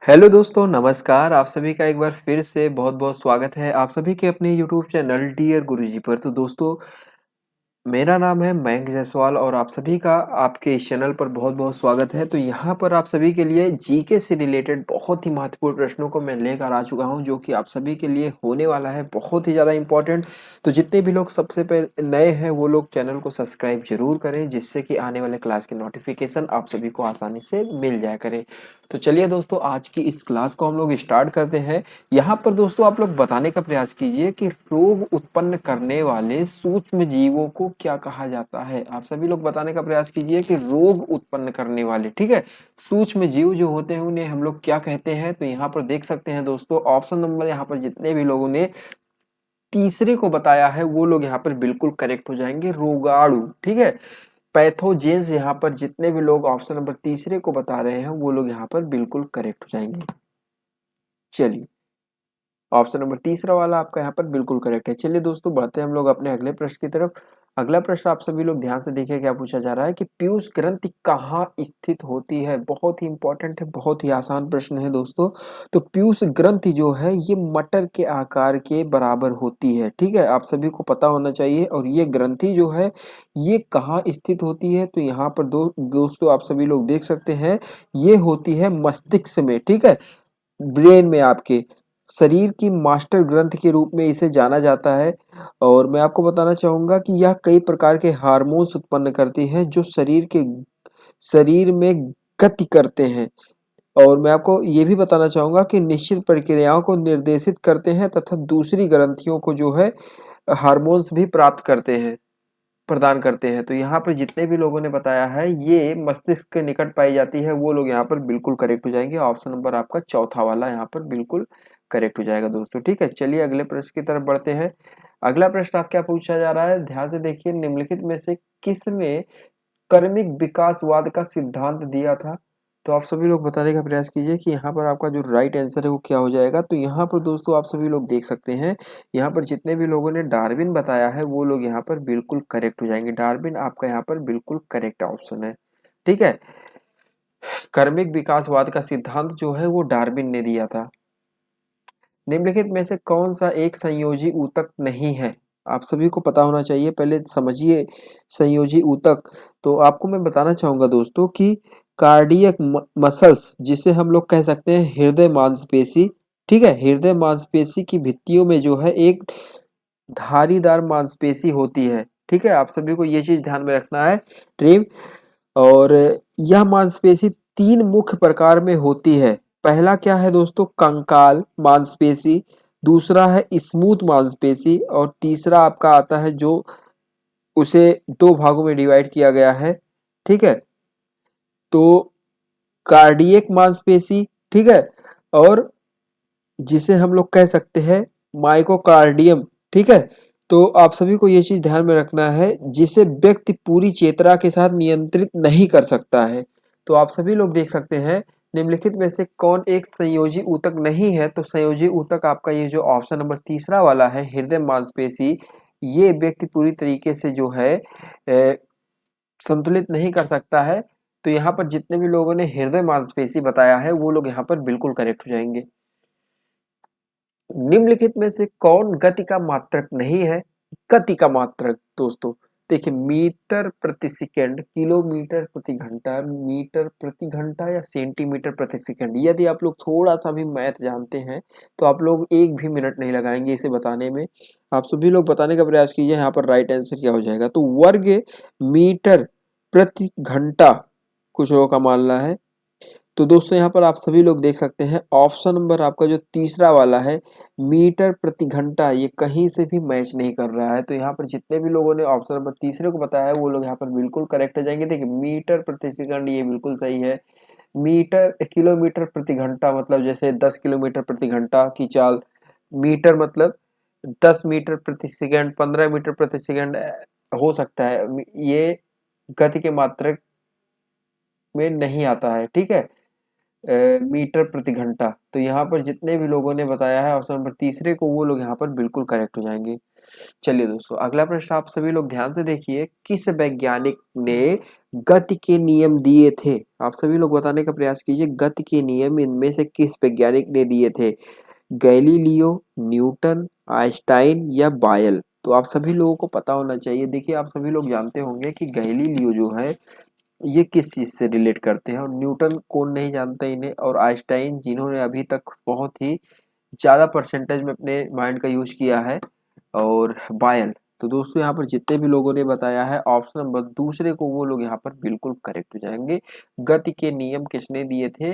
Hello दोस्तों, नमस्कार। आप सभी का एक बार फिर से बहुत-बहुत स्वागत है आप सभी के अपने यूट्यूब चैनल डियर गुरुजी पर। तो दोस्तों, मेरा नाम है मयंक जायसवाल और आप सभी का आपके इस चैनल पर बहुत-बहुत स्वागत है। तो यहाँ पर आप सभी के लिए जीके से रिलेटेड बहुत ही महत्वपूर्ण प्रश्नों को मैं लेकर आ चुका हूँ, जो कि आप सभी के लिए होने वाला है बहुत ही ज़्यादा इम्पोर्टेंट। तो जितने भी लोग सबसे पहले नए हैं, वो लोग चैनल को सब्सक्राइब ज़रूर करें, जिससे कि आने वाले क्लास की नोटिफिकेशन आप सभी को आसानी से मिल जाया करे। तो चलिए दोस्तों, आज की इस क्लास को हम लोग स्टार्ट करते हैं। यहाँ पर दोस्तों आप लोग बताने का प्रयास कीजिए कि रोग उत्पन्न करने वाले सूक्ष्म जीवों को क्या कहा जाता है। आप सभी लोग बताने का प्रयास कीजिए कि रोग उत्पन्न करने वाले, ठीक है, सूक्ष्म जीव जो होते हैं उन्हें हम लोग क्या कहते हैं। तो यहाँ पर देख सकते हैं दोस्तों, ऑप्शन नंबर यहाँ पर जितने भी लोगों ने तीसरे को बताया है वो लोग यहाँ पर बिल्कुल करेक्ट हो जाएंगे, रोगाणु, ठीक है। पैथोजेंस यहाँ पर जितने भी लोग ऑप्शन नंबर तीसरे को बता रहे हैं वो लोग यहाँ पर बिल्कुल करेक्ट हो जाएंगे। चलिए, ऑप्शन नंबर तीसरा वाला आपका यहाँ पर बिल्कुल करेक्ट है। चलिए दोस्तों, बढ़ते हैं हम लोग अपने अगले प्रश्न की तरफ। अगला प्रश्न आप सभी लोग ध्यान से देखिए, क्या पूछा जा रहा है कि पीयूष ग्रंथि कहाँ स्थित होती है। बहुत ही इंपॉर्टेंट है, बहुत ही आसान प्रश्न है दोस्तों। तो पीयूष ग्रंथि जो है ये मटर के आकार के बराबर होती है, ठीक है, आप सभी को पता होना चाहिए। और ये ग्रंथि जो है ये कहाँ स्थित होती है, तो यहाँ पर दोस्तों आप सभी लोग देख सकते हैं, ये होती है मस्तिष्क में, ठीक है, ब्रेन में, आपके शरीर की मास्टर ग्रंथ के रूप में इसे जाना जाता है। और मैं आपको बताना चाहूंगा कि यह कई प्रकार के हार्मोन्स उत्पन्न करती है जो शरीर में गति करते हैं। और मैं आपको ये भी बताना चाहूंगा कि निश्चित प्रक्रियाओं को निर्देशित करते हैं तथा दूसरी ग्रंथियों को जो है हार्मोन्स भी प्राप्त करते हैं, प्रदान करते हैं। तो यहाँ पर जितने भी लोगों ने बताया है ये मस्तिष्क के निकट पाई जाती है, वो लोग यहाँ पर बिल्कुल करेक्ट हो जाएंगे। ऑप्शन नंबर आपका चौथा वाला यहाँ पर बिल्कुल करेक्ट हो जाएगा दोस्तों, ठीक है। चलिए अगले प्रश्न की तरफ बढ़ते हैं। अगला प्रश्न आप क्या पूछा जा रहा है, ध्यान से देखिए, निम्नलिखित में से किसने कर्मिक विकासवाद का सिद्धांत दिया था। तो आप सभी लोग बताने का प्रयास कीजिए कि यहाँ पर आपका जो राइट आंसर है वो क्या हो जाएगा। तो यहाँ पर दोस्तों आप सभी लोग देख सकते हैं, यहाँ पर जितने भी लोगों ने डार्विन बताया है वो लोग यहाँ पर बिल्कुल करेक्ट हो जाएंगे। डार्विन आपका यहाँ पर बिल्कुल करेक्ट ऑप्शन है, ठीक है। कर्मिक विकासवाद का सिद्धांत जो है वो डार्विन ने दिया था। निम्नलिखित में से कौन सा एक संयोजी ऊतक नहीं है। आप सभी को पता होना चाहिए, पहले समझिए संयोजी ऊतक। तो आपको मैं बताना चाहूंगा दोस्तों कि कार्डियक मसल्स, जिसे हम लोग कह सकते हैं हृदय मांसपेशी, ठीक है, हृदय मांसपेशी की भित्तियों में जो है एक धारीदार मांसपेशी होती है, ठीक है, आप सभी को ये चीज ध्यान में रखना है ट्रीम। और यह मांसपेशी तीन मुख्य प्रकार में होती है। पहला क्या है दोस्तों, कंकाल मांसपेशी, दूसरा है स्मूथ मांसपेशी, और तीसरा आपका आता है जो उसे दो भागों में डिवाइड किया गया है, ठीक है। तो कार्डियक मांसपेशी, ठीक है, और जिसे हम लोग कह सकते हैं माइकोकार्डियम, ठीक है। तो आप सभी को ये चीज ध्यान में रखना है, जिसे व्यक्ति पूरी चेतना के साथ नियंत्रित नहीं कर सकता है। तो आप सभी लोग देख सकते हैं, निम्नलिखित में से कौन एक संयोजी ऊतक नहीं है। तो संयोजी ऊतक आपका ये जो ऑप्शन नंबर तीसरा वाला है, हृदय मांसपेशी, ये व्यक्ति पूरी तरीके से जो है संतुलित नहीं कर सकता है। तो यहाँ पर जितने भी लोगों ने हृदय मांसपेशी बताया है वो लोग यहाँ पर बिल्कुल करेक्ट हो जाएंगे। निम्नलिखित में से कौन गति का मात्रक नहीं है। गति का मात्रक दोस्तों देखिए, मीटर प्रति सेकंड, किलोमीटर प्रति घंटा, मीटर प्रति घंटा या सेंटीमीटर प्रति सेकंड। यदि आप लोग थोड़ा सा भी मैथ जानते हैं तो आप लोग एक भी मिनट नहीं लगाएंगे इसे बताने में। आप सभी लोग बताने का प्रयास कीजिए यहाँ पर राइट आंसर क्या हो जाएगा। तो वर्ग मीटर प्रति घंटा कुछ लोगों का मानना है। तो दोस्तों यहाँ पर आप सभी लोग देख सकते हैं, ऑप्शन नंबर आपका जो तीसरा वाला है मीटर प्रति घंटा, ये कहीं से भी मैच नहीं कर रहा है। तो यहाँ पर जितने भी लोगों ने ऑप्शन नंबर तीसरे को बताया है वो लोग यहाँ पर बिल्कुल करेक्ट हो जाएंगे। देखिए, मीटर प्रति सेकंड ये बिल्कुल सही है। मीटर किलोमीटर प्रति घंटा मतलब जैसे 10 किलोमीटर प्रति घंटा की चाल, मीटर मतलब 10 मीटर प्रति सेकंड, 15 मीटर प्रति सेकंड हो सकता है। ये गति के मात्रक में नहीं आता है, ठीक है। मीटर प्रति घंटा। तो यहाँ पर जितने भी लोगों ने बताया है ऑप्शन नंबर तीसरे को, वो लोग यहाँ पर बिल्कुल करेक्ट हो जाएंगे। चलिए दोस्तों, अगला प्रश्न आप सभी लोग ध्यान से देखिए। किस वैज्ञानिक ने गति के नियम दिए थे? आप सभी लोग बताने का प्रयास कीजिए, गति के नियम इनमें से किस वैज्ञानिक ने दिए थे? गैलीलियो, न्यूटन, आइंस्टाइन या बायल? तो आप सभी लोगों को पता होना चाहिए। देखिए, आप सभी लोग जानते होंगे कि गैलीलियो जो है ये किस चीज से रिलेट करते हैं, और न्यूटन कौन नहीं जानता इन्हें, और आइंस्टाइन जिन्होंने अभी तक बहुत ही ज्यादा परसेंटेज में अपने माइंड का यूज किया है, और बायल। तो दोस्तों, यहाँ पर जितने भी लोगों ने बताया है ऑप्शन नंबर दूसरे को, वो लोग यहाँ पर बिल्कुल करेक्ट हो जाएंगे। गति के नियम किसने दिए थे?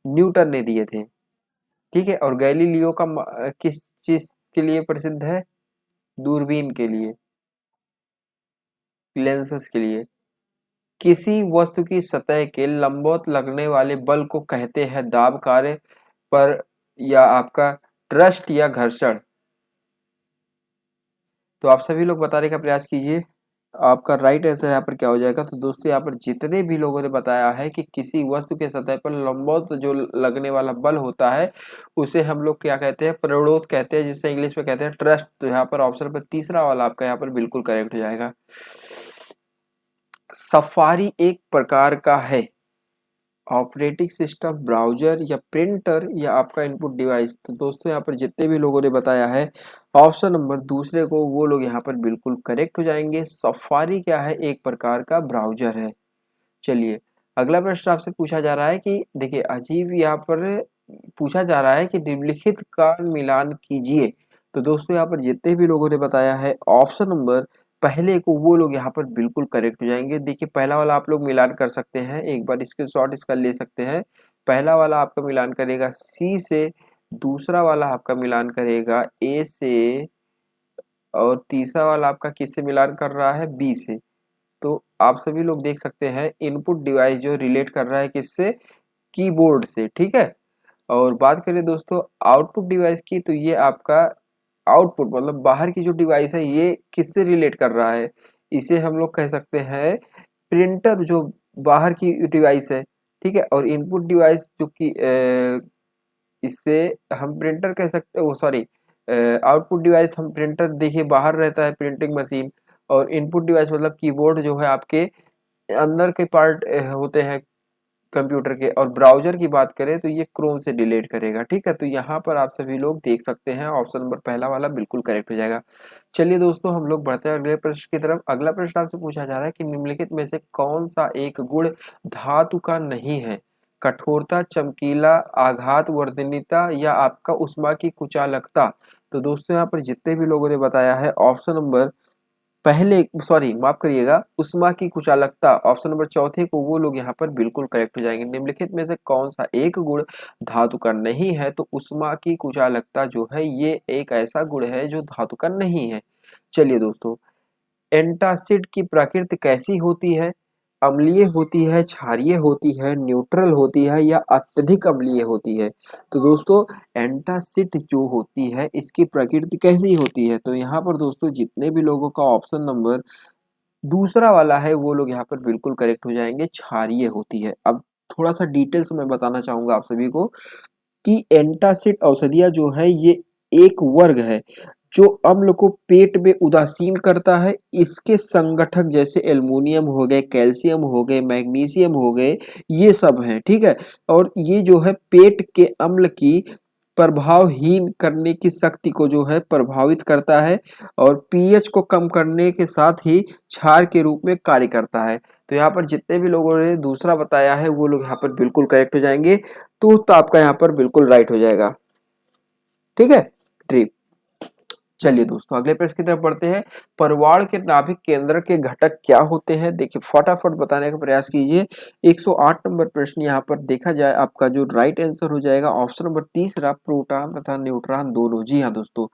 न्यूटन ने दिए थे। ठीक है। और गैलीलियो का किस चीज के लिए प्रसिद्ध है? दूरबीन के लिए, लेंसेस के लिए। किसी वस्तु की सतह के लंबवत लगने वाले बल को कहते हैं दाब कार्य पर, या आपका ट्रस्ट या घर्षण? तो आप सभी लोग बताने का प्रयास कीजिए, आपका राइट आंसर यहाँ पर क्या हो जाएगा। तो दोस्तों, यहाँ पर जितने भी लोगों ने बताया है कि किसी वस्तु के सतह पर लंबवत जो लगने वाला बल होता है, उसे हम लोग क्या कहते हैं? प्रतिरोध कहते हैं, जिसे इंग्लिश में कहते हैं ट्रस्ट। तो यहाँ पर ऑप्शन पर तीसरा वाला आपका यहाँ पर बिल्कुल करेक्ट हो जाएगा। सफारी एक प्रकार का है ऑपरेटिंग सिस्टम, ब्राउजर या प्रिंटर या आपका इनपुट डिवाइस? तो दोस्तों, यहाँ पर जितने भी लोगों ने बताया है ऑप्शन नंबर दूसरे को, वो लोग यहाँ पर बिल्कुल करेक्ट हो जाएंगे। सफारी क्या है? एक प्रकार का ब्राउजर है। चलिए, अगला प्रश्न आपसे पूछा जा रहा है कि देखिए, अजीब यहाँ पर पूछा जा रहा है कि निम्नलिखित का मिलान कीजिए। तो दोस्तों, यहाँ पर जितने भी लोगों ने बताया है ऑप्शन नंबर पहले को, वो लोग यहाँ पर बिल्कुल करेक्ट हो जाएंगे। देखिए, पहला वाला आप लोग मिलान कर सकते हैं, एक बार स्क्रीनशॉट इसका ले सकते हैं। पहला वाला आपका मिलान करेगा सी से, दूसरा वाला आपका मिलान करेगा ए से, और तीसरा वाला आपका किससे मिलान कर रहा है? बी से। तो आप सभी लोग देख सकते हैं इनपुट डिवाइस जो रिलेट कर रहा है किससे? कीबोर्ड से। ठीक है। और बात करें दोस्तों आउटपुट डिवाइस की, तो ये आपका आउटपुट मतलब बाहर की जो डिवाइस है, ये किससे रिलेट कर रहा है? इसे हम लोग कह सकते हैं प्रिंटर, जो बाहर की डिवाइस है। ठीक है। और इनपुट डिवाइस जो कि इससे हम प्रिंटर कह सकते हैं, वो सॉरी, आउटपुट डिवाइस हम प्रिंटर, देखिए बाहर रहता है प्रिंटिंग मशीन, और इनपुट डिवाइस मतलब कीबोर्ड जो है आपके अंदर के पार्ट होते हैं कंप्यूटर के। और ब्राउजर की बात करें तो ये क्रोम से रिलेट करेगा। ठीक है। तो यहाँ पर आप सभी लोग देख सकते हैं ऑप्शन नंबर पहला वाला बिल्कुल करेक्ट हो जाएगा। चलिए दोस्तों, हम लोग बढ़ते हैं अगले प्रश्न की तरफ। अगला प्रश्न आपसे पूछा जा रहा है कि निम्नलिखित में से कौन सा एक गुण धातु का नहीं है? कठोरता, चमकीला, आघात वर्धनीयता या आपका उष्मा की कुचालकता? तो दोस्तों, यहाँ पर जितने भी लोगों ने बताया है ऑप्शन नंबर पहले, सॉरी माफ करिएगा, उष्मा की कुचालकता, ऑप्शन नंबर चौथे को, वो लोग यहाँ पर बिल्कुल करेक्ट हो जाएंगे। निम्नलिखित में से कौन सा एक गुण धातु का नहीं है? तो उष्मा की कुचालकता जो है, ये एक ऐसा गुण है जो धातु का नहीं है। चलिए दोस्तों, एंटासिड की प्रकृति कैसी होती है? अम्लीय होती है, क्षारीय होती है, न्यूट्रल होती है या अत्यधिक अम्लीय होती है? तो दोस्तों, एंटासिड जो होती है इसकी प्रकृति कैसी होती है? तो यहाँ पर दोस्तों, जितने भी लोगों का ऑप्शन नंबर दूसरा वाला है, वो लोग यहाँ पर बिल्कुल करेक्ट हो जाएंगे, क्षारीय होती है। अब थोड़ा सा डिटेल्स में बताना चाहूंगा आप सभी को कि एंटासिड औषधिया जो है, ये एक वर्ग है जो अम्ल को पेट में उदासीन करता है। इसके संगठक जैसे एल्युमिनियम हो गए, कैल्शियम हो गए, मैग्नीशियम हो गए, ये सब हैं। ठीक है। और ये जो है पेट के अम्ल की प्रभावहीन करने की शक्ति को जो है प्रभावित करता है, और पीएच को कम करने के साथ ही क्षार के रूप में कार्य करता है। तो यहाँ पर जितने भी लोगों ने दूसरा बताया है, वो लोग यहाँ पर बिल्कुल करेक्ट हो जाएंगे। तो आपका यहाँ पर बिल्कुल राइट हो जाएगा। ठीक है। ट्रिप। चलिए दोस्तों, अगले प्रश्न की तरफ बढ़ते हैं। परवाड़ के नाभिक केंद्र के घटक क्या होते हैं? देखिए, फटाफट बताने का प्रयास कीजिए। 108 नंबर प्रश्न यहाँ पर देखा जाए, आपका जो राइट आंसर हो जाएगा ऑप्शन नंबर तीसरा, प्रोटॉन तथा न्यूट्रॉन दोनों। जी हाँ दोस्तों,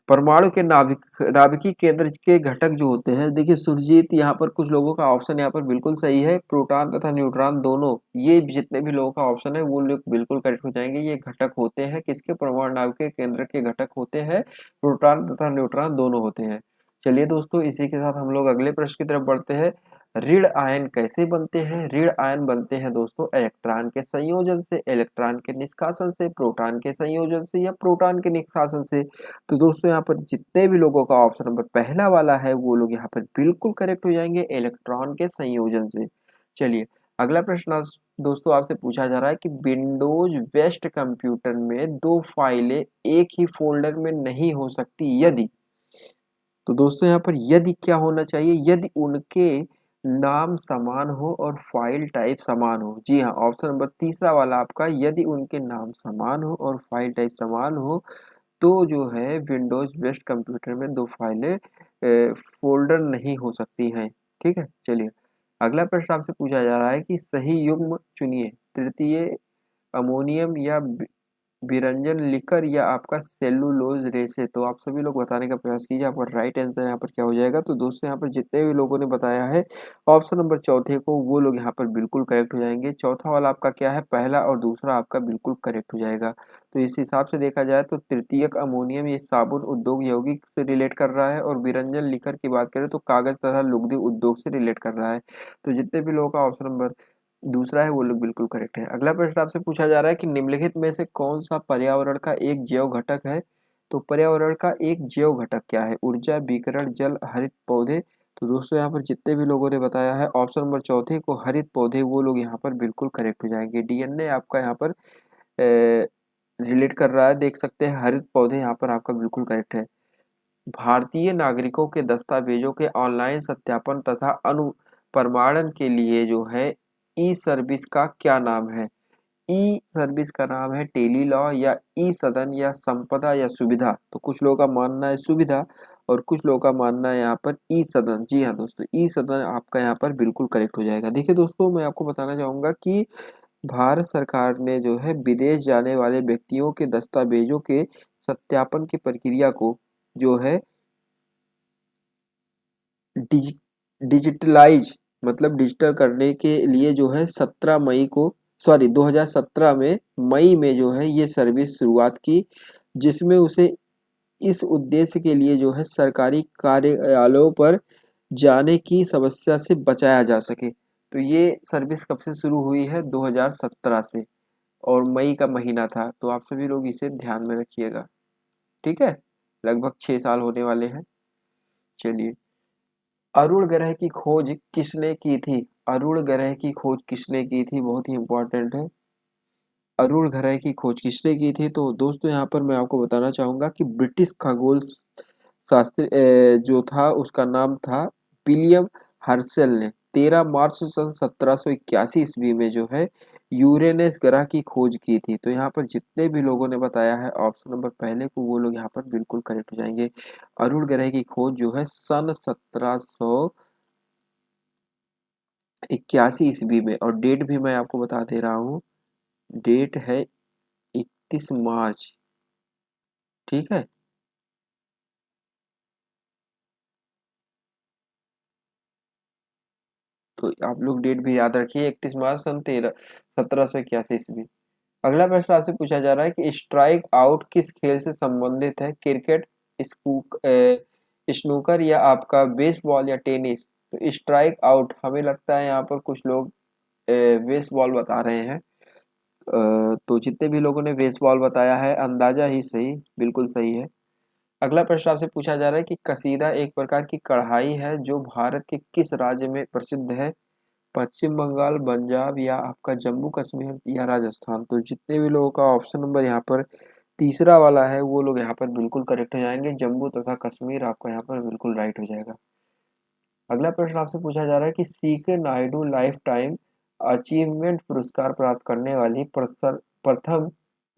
परमाणु के नाभिकीय केंद्र के घटक जो होते हैं, देखिए सुरजीत, यहाँ पर कुछ लोगों का ऑप्शन यहाँ पर बिल्कुल सही है, प्रोटॉन तथा न्यूट्रॉन दोनों। ये जितने भी लोगों का ऑप्शन है, वो लोग बिल्कुल करेक्ट हो जाएंगे। ये घटक होते हैं किसके? परमाणु नाभिकीय केंद्र के घटक होते हैं, प्रोटॉन तथा न्यूट्रॉन दोनों होते हैं। चलिए दोस्तों, इसी के साथ हम लोग अगले प्रश्न की तरफ बढ़ते हैं। ऋण आयन कैसे बनते हैं? ऋण आयन बनते हैं दोस्तों इलेक्ट्रॉन के संयोजन से, इलेक्ट्रॉन के निष्कासन से, प्रोटॉन के संयोजन से या प्रोटॉन के निष्कासन से। तो दोस्तों यहाँ पर जितने भी लोगों का ऑप्शन नंबर पहला वाला है वो लोग यहाँ पर बिल्कुल करेक्ट हो जाएंगे, इलेक्ट्रॉन के संयोजन से। चलिए अगला प्रश्न दोस्तों आपसे पूछा जा रहा है कि विंडोज वेस्ट कंप्यूटर में दो फाइलें एक ही फोल्डर में नहीं हो सकती यदि। तो दोस्तों यहाँ पर यदि क्या होना चाहिए? यदि उनके नाम समान हो और फाइल टाइप समान हो। जी हाँ, ऑप्शन नंबर तीसरा वाला आपका, यदि उनके नाम समान हो और फाइल टाइप समान हो तो जो है विंडोज बेस्ड कंप्यूटर में दो फाइलें फोल्डर नहीं हो सकती हैं। ठीक है, चलिए अगला प्रश्न आपसे पूछा जा रहा है कि सही युग्म चुनिए, तृतीय अमोनियम या विरंजन लिकर या आपका सेलुलोज रेसे। तो आप सभी लोग बताने का प्रयास कीजिए यहाँ पर राइट आंसर यहाँ पर क्या हो जाएगा। तो दोस्तों यहाँ पर जितने भी लोगों ने बताया है ऑप्शन नंबर चौथे को वो लोग यहाँ पर बिल्कुल करेक्ट हो जाएंगे। चौथा वाला आपका क्या है? पहला और दूसरा आपका बिल्कुल करेक्ट हो जाएगा। तो इस हिसाब से देखा जाए तो तृतीयक अमोनियम ये साबुन उद्योग यौगिक से रिलेट कर रहा है और विरंजन लिकर की बात करें तो कागज तथा लुगदी उद्योग से रिलेट कर रहा है। तो जितने भी लोगों का ऑप्शन नंबर दूसरा है वो लोग बिल्कुल करेक्ट है। अगला प्रश्न आपसे पूछा जा रहा है कि निम्नलिखित में से कौन सा पर्यावरण का एक जैव घटक है? तो पर्यावरण का एक जैव घटक क्या है? ऊर्जा, विकिरण, जल, हरित पौधे। तो दोस्तों यहाँ पर जितने भी लोगों ने बताया है ऑप्शन नंबर चौथे को हरित पौधे वो लोग यहाँ पर बिल्कुल करेक्ट हो जाएंगे। डीएनए आपका यहाँ पर रिलेट कर रहा है, देख सकते हैं हरित पौधे यहाँ पर आपका बिल्कुल करेक्ट है। भारतीय नागरिकों के दस्तावेजों के ऑनलाइन सत्यापन तथा अनुप्रमाणन के लिए जो है ई सर्विस का क्या नाम है? ई सर्विस का नाम है टेली लॉ या ई सदन या संपदा या सुविधा। तो कुछ लोगों का मानना है सुविधा और कुछ लोगों का मानना है यहाँ पर ई सदन। जी हाँ दोस्तों, ई सदन आपका यहाँ पर बिल्कुल करेक्ट हो जाएगा। देखिए दोस्तों, मैं आपको बताना चाहूंगा कि भारत सरकार ने जो है विदेश जाने वाले व्यक्तियों के दस्तावेजों के सत्यापन की प्रक्रिया को जो है डिजिटलाइज मतलब डिजिटल करने के लिए जो है 2017 में मई में जो है ये सर्विस शुरुआत की, जिसमें उसे इस उद्देश्य के लिए जो है सरकारी कार्यालयों पर जाने की समस्या से बचाया जा सके। तो ये सर्विस कब से शुरू हुई है? 2017 से, और मई का महीना था। तो आप सभी लोग इसे ध्यान में रखिएगा। ठीक है, लगभग 6 साल होने वाले हैं। चलिए, अरुण ग्रह की खोज किसने की थी? अरुण ग्रह की खोज किसने की थी? बहुत ही इंपॉर्टेंट है। अरुण ग्रह की खोज किसने की थी? तो दोस्तों यहाँ पर मैं आपको बताना चाहूंगा कि ब्रिटिश खगोल शास्त्री जो था उसका नाम था विलियम हर्शेल ने 13 मार्च सन 1781 ईस्वी में जो है यूरेनस ग्रह की खोज की थी। तो यहाँ पर जितने भी लोगों ने बताया है ऑप्शन नंबर पहले को वो लोग यहाँ पर बिल्कुल करेक्ट हो जाएंगे। अरुण ग्रह की खोज जो है सन 1781 ईस्वी में, और डेट भी मैं आपको बता दे रहा हूँ, डेट है 31 मार्च। ठीक है, तो आप लोग डेट भी याद रखिए, 31 मार्च सन 1781 ईस्वी। अगला प्रश्न आपसे पूछा जा रहा है कि स्ट्राइक आउट किस खेल से संबंधित है? क्रिकेट, स्नूकर या आपका बेसबॉल या टेनिस। तो स्ट्राइक आउट हमें लगता है यहाँ पर कुछ लोग बेसबॉल बता रहे हैं। तो जितने भी लोगों ने बेसबॉल बताया है अंदाजा ही सही, बिल्कुल सही है। अगला प्रश्न आपसे पूछा जा रहा है कि कसीदा एक प्रकार की कढ़ाई है जो भारत के किस राज्य में प्रसिद्ध है? पश्चिम बंगाल, पंजाब या आपका जम्मू कश्मीर या राजस्थान। तो जितने भी लोगों का ऑप्शन नंबर यहाँ पर तीसरा वाला है वो लोग यहाँ पर बिल्कुल करेक्ट हो जाएंगे। जम्मू तथा कश्मीर आपका यहाँ पर बिल्कुल राइट हो जाएगा। अगला प्रश्न आपसे पूछा जा रहा है कि सी के नायडू लाइफ टाइम अचीवमेंट पुरस्कार प्राप्त करने वाली प्रथम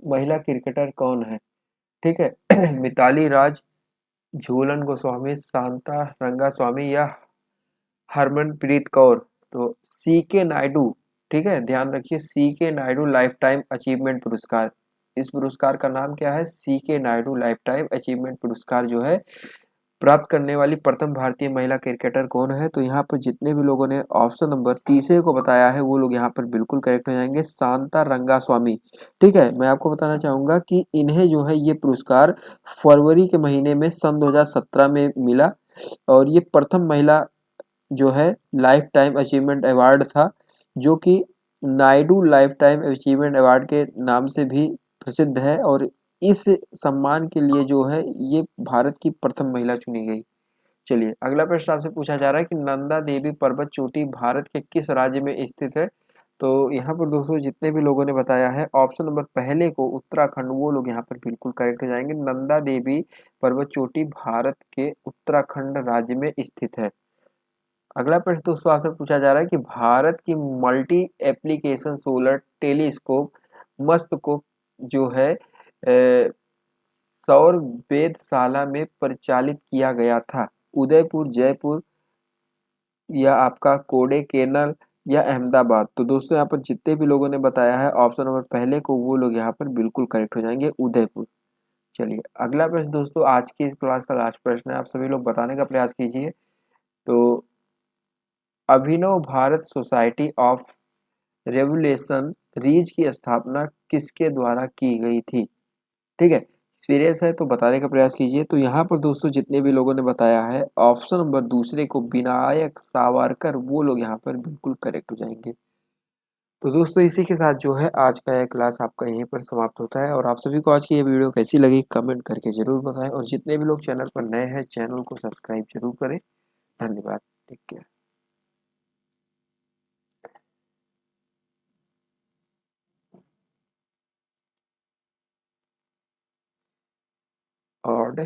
महिला क्रिकेटर कौन है? ठीक है मिताली राज, झूलन गोस्वामी, शांता रंगास्वामी या हरमनप्रीत कौर। तो सी के नायडू, ठीक है, ध्यान रखिए, सी के नायडू लाइफ टाइम अचीवमेंट पुरस्कार, इस पुरस्कार का नाम क्या है? सी के नायडू लाइफ टाइम अचीवमेंट पुरस्कार जो है प्राप्त करने वाली प्रथम भारतीय महिला क्रिकेटर कौन है? तो यहाँ पर जितने भी लोगों ने ऑप्शन नंबर तीसरे को बताया है वो लोग यहाँ पर बिल्कुल करेक्ट हो जाएंगे, शांता रंगास्वामी। ठीक है, मैं आपको बताना चाहूंगा कि इन्हें जो है ये पुरस्कार फरवरी के महीने में सन 2017 में मिला, और ये प्रथम महिला जो है लाइफ टाइम अचीवमेंट अवार्ड था, जो कि Naidu life time achievement award के नाम से भी प्रसिद्ध है। और इस सम्मान के लिए जो है ये भारत की प्रथम महिला चुनी गई। चलिए अगला प्रश्न आपसे पूछा जा रहा है कि नंदा देवी पर्वत चोटी भारत के किस राज्य में स्थित है। तो यहाँ पर दोस्तों जितने भी लोगों ने बताया है ऑप्शन नंबर पहले को उत्तराखंड, वो लोग यहाँ पर बिल्कुल करेक्ट हो जाएंगे। नंदा देवी पर्वत चोटी भारत के उत्तराखंड राज्य में स्थित है। अगला प्रश्न दोस्तों आपसे पूछा जा रहा है कि भारत की मल्टी एप्लीकेशन सोलर टेलीस्कोप मस्त को जो है सौर वेधशाला में परिचालित किया गया था। उदयपुर, जयपुर या आपका कोडेकेनल या अहमदाबाद। तो दोस्तों यहाँ पर जितने भी लोगों ने बताया है ऑप्शन नंबर पहले को, वो लोग यहाँ पर बिल्कुल करेक्ट हो जाएंगे, उदयपुर। चलिए अगला प्रश्न दोस्तों आज की इस क्लास का लास्ट प्रश्न है, आप सभी लोग बताने का प्रयास कीजिए। तो अभिनव भारत सोसाइटी ऑफ रेवुलेशन रीज की स्थापना किसके द्वारा की गई थी। ठीक है, सीरियस है तो बताने का प्रयास कीजिए। तो यहाँ पर दोस्तों जितने भी लोगों ने बताया है ऑप्शन नंबर दूसरे को विनायक सावरकर, वो लोग यहाँ पर बिल्कुल करेक्ट हो जाएंगे। तो दोस्तों इसी के साथ जो है आज का यह क्लास आपका यहीं पर समाप्त होता है। और आप सभी को आज की ये वीडियो कैसी लगी कमेंट करके जरूर बताएं, और जितने भी लोग चैनल पर नए हैं चैनल को सब्सक्राइब जरूर करें। धन्यवाद, टेक केयर। और